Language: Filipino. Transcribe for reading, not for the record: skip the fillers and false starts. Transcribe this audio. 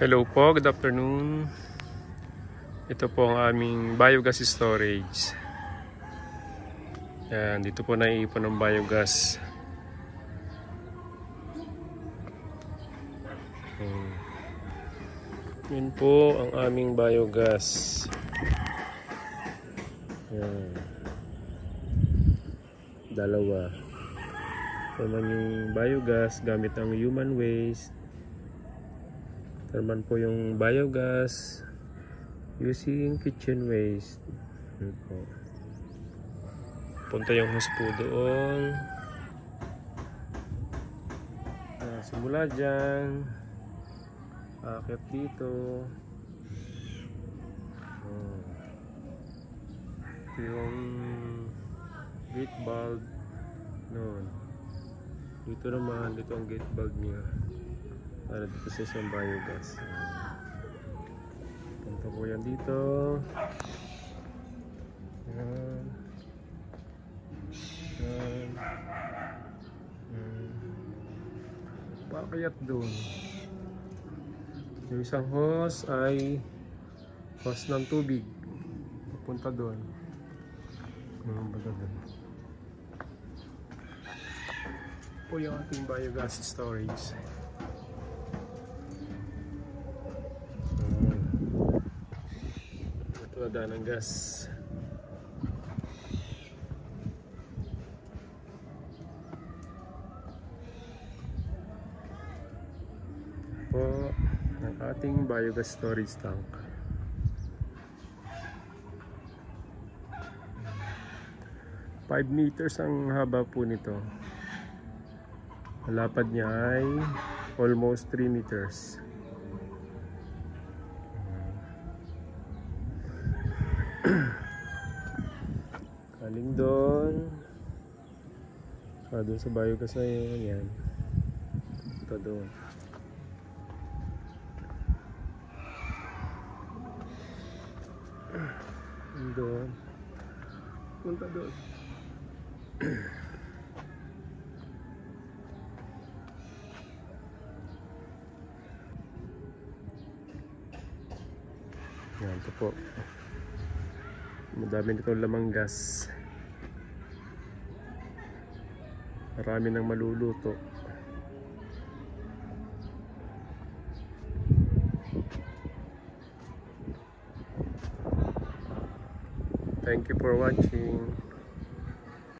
Hello po, good afternoon. Ito po ang aming biogas storage. Yan, dito po naiipon ng biogas. Yun po ang aming biogas. Yan. Dalawa. Ito naman yung biogas gamit ang human waste. Ito naman po yung biogas using kitchen waste. Yan po. Punta yung hose po doon. Simula dyan. Akit dito. Ito yung gate bulb. Noon. Dito naman, dito ang gate bulb niya. Para dito sa isang biogas. Punta po yan dito. Yan. Yan. Pakayat doon. Yung isang hose ay hose ng tubig. Papunta doon. Po yung ating biogas storage. Ito na daan ng gas. Po ang ating biogas storage tank. 5 meters ang haba po nito. Ang lapad niya ay almost 3 meters. Galing doon. Doon sa biogas na yan. Ito doon. Doon. Punta doon. Yan, ito po. Madami nito lamang gas. Marami nang maluluto. Thank you for watching.